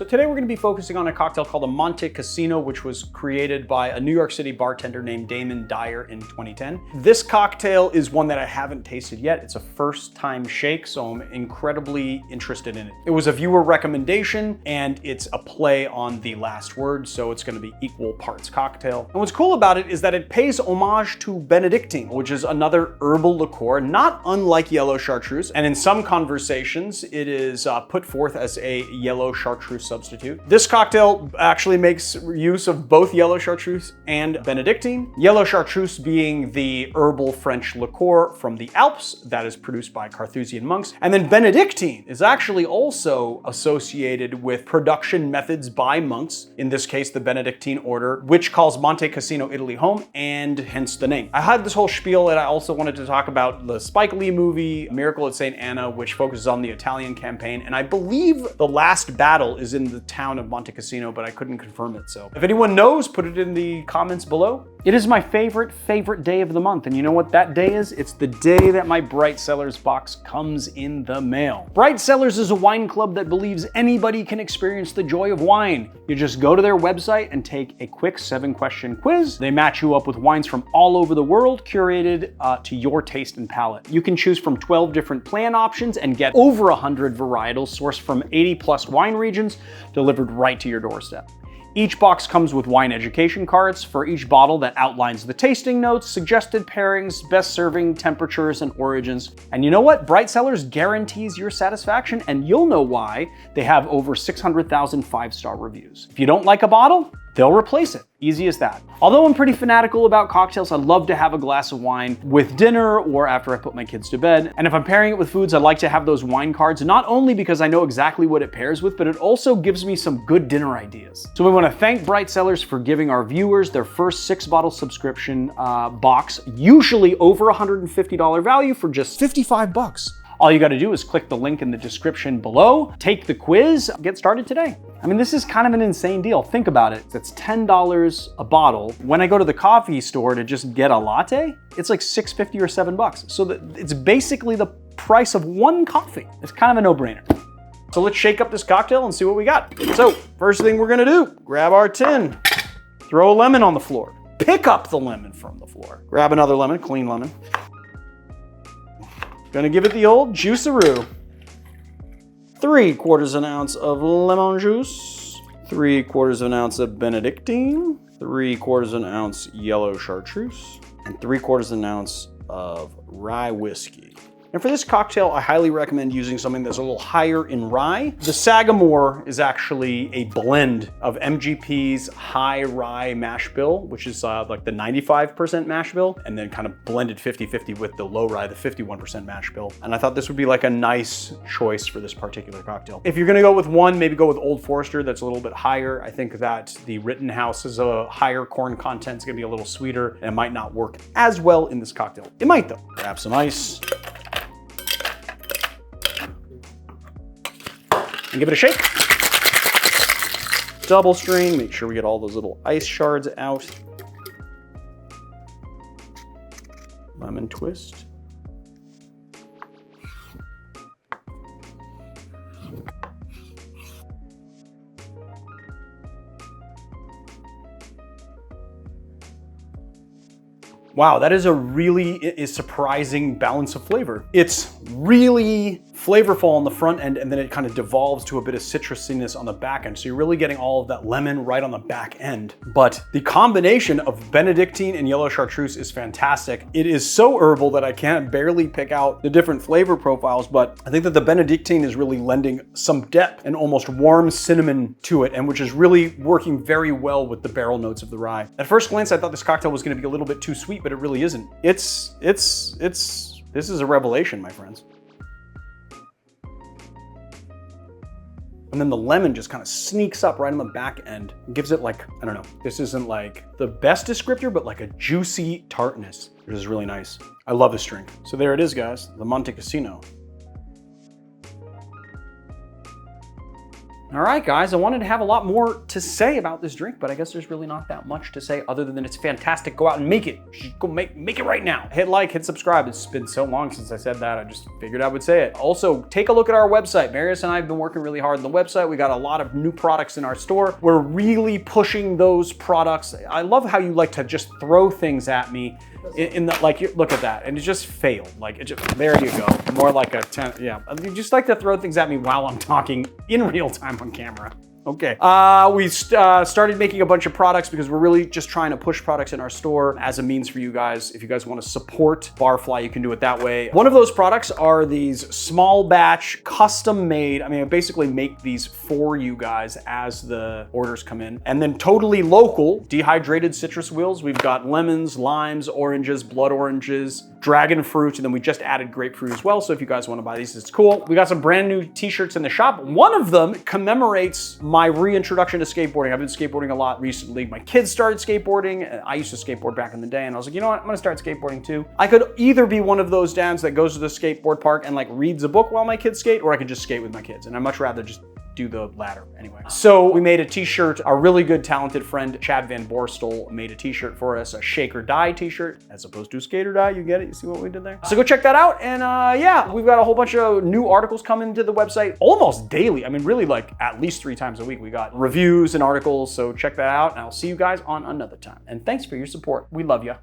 So today we're going to be focusing on a cocktail called a Monte Cassino, which was created by a New York City bartender named Damon Dyer in 2010. This cocktail is one that I haven't tasted yet. It's a first time shake, so I'm incredibly interested in it. It was a viewer recommendation and it's a play on the last word, so it's going to be equal parts cocktail. And what's cool about it is that it pays homage to Benedictine, which is another herbal liqueur, not unlike yellow Chartreuse. And in some conversations, it is put forth as a yellow Chartreuse substitute. This cocktail actually makes use of both yellow Chartreuse and Benedictine. Yellow Chartreuse being the herbal French liqueur from the Alps that is produced by Carthusian monks. And then Benedictine is actually also associated with production methods by monks, in this case the Benedictine order, which calls Monte Cassino Italy home, and hence the name. I had this whole spiel, and I also wanted to talk about the Spike Lee movie, Miracle at St. Anna, which focuses on the Italian campaign. And I believe the last battle is in the town of Monte Cassino, but I couldn't confirm it. So if anyone knows, put it in the comments below. It is my favorite day of the month. And you know what that day is? It's the day that my Bright Cellars box comes in the mail. Bright Cellars is a wine club that believes anybody can experience the joy of wine. You just go to their website and take a quick 7-question quiz. They match you up with wines from all over the world, curated to your taste and palate. You can choose from 12 different plan options and get over 100 varietals sourced from 80+ wine regions delivered right to your doorstep. Each box comes with wine education cards for each bottle that outlines the tasting notes, suggested pairings, best serving temperatures, and origins. And you know what? Bright Cellars guarantees your satisfaction, and you'll know why. They have over 600,000 5-star reviews. If you don't like a bottle, they'll replace it. Easy as that. Although I'm pretty fanatical about cocktails, I love to have a glass of wine with dinner or after I put my kids to bed. And if I'm pairing it with foods, I like to have those wine cards, not only because I know exactly what it pairs with, but it also gives me some good dinner ideas. So we want to thank Bright Cellars for giving our viewers their first 6-bottle subscription box, usually over $150 value, for just $55. All you got to do is click the link in the description below, take the quiz, get started today. I mean, this is kind of an insane deal. Think about it. It's $10 a bottle. When I go to the coffee store to just get a latte, it's like $6.50 or $7. So it's basically the price of one coffee. It's kind of a no-brainer. So let's shake up this cocktail and see what we got. So first thing we're gonna do, grab our tin, throw a lemon on the floor, pick up the lemon from the floor, grab another lemon, clean lemon. Gonna give it the old juiceroo. 3/4 ounce of lemon juice, 3/4 ounce of Benedictine, 3/4 ounce yellow Chartreuse, and 3/4 ounce of rye whiskey. And for this cocktail, I highly recommend using something that's a little higher in rye. The Sagamore is actually a blend of MGP's high rye mash bill, which is like the 95% mash bill, and then kind of blended 50-50 with the low rye, the 51% mash bill. And I thought this would be like a nice choice for this particular cocktail. If you're gonna go with one, maybe go with Old Forester, that's a little bit higher. I think that the Rittenhouse is a higher corn content, it's gonna be a little sweeter, and it might not work as well in this cocktail. It might though. Grab some ice. And give it a shake. Double strain, make sure we get all those little ice shards out. Lemon twist. Wow, that is a really surprising balance of flavor. It's really flavorful on the front end, and then it kind of devolves to a bit of citrusiness on the back end. So you're really getting all of that lemon right on the back end. But the combination of Benedictine and yellow Chartreuse is fantastic. It is so herbal that I can't barely pick out the different flavor profiles, but I think that the Benedictine is really lending some depth and almost warm cinnamon to it, and which is really working very well with the barrel notes of the rye. At first glance, I thought this cocktail was gonna be a little bit too sweet, but it really isn't. This is a revelation, my friends. And then the lemon just kind of sneaks up right on the back end and gives it like, I don't know, this isn't like the best descriptor, but like a juicy tartness. This is really nice. I love this drink. So there it is, guys, the Monte Cassino. All right, guys, I wanted to have a lot more to say about this drink, but I guess there's really not that much to say other than it's fantastic. Go out and make it. Just go make it right now. Hit like, hit subscribe. It's been so long since I said that. I just figured I would say it. Also, take a look at our website. Marius and I have been working really hard on the website. We got a lot of new products in our store. We're really pushing those products. I love how you like to just throw things at me in the, like, look at that, and it just failed. Like, it just, there you go. More like a 10, yeah. You just like to throw things at me while I'm talking in real time on camera. Okay. We started making a bunch of products because we're really just trying to push products in our store as a means for you guys. If you guys want to support Barfly, you can do it that way. One of those products are these small batch, custom made. I mean, I basically make these for you guys as the orders come in. And then totally local dehydrated citrus wheels. We've got lemons, limes, oranges, blood oranges, dragon fruit, and then we just added grapefruit as well. So if you guys want to buy these, it's cool. We got some brand new t-shirts in the shop. One of them commemorates my reintroduction to skateboarding. I've been skateboarding a lot recently. My kids started skateboarding. I used to skateboard back in the day, and I was like, you know what? I'm gonna start skateboarding too. I could either be one of those dads that goes to the skateboard park and like reads a book while my kids skate, or I could just skate with my kids. And I'd much rather just do the latter anyway. So we made a t-shirt. Our really good, talented friend, Chad Van Borstel, made a t-shirt for us, a shake or die t-shirt, as opposed to skate or die. You get it? You see what we did there? So go check that out. And yeah, we've got a whole bunch of new articles coming to the website almost daily. I mean, really like at least 3 times a week. We got reviews and articles. So check that out, and I'll see you guys on another time. And thanks for your support. We love you.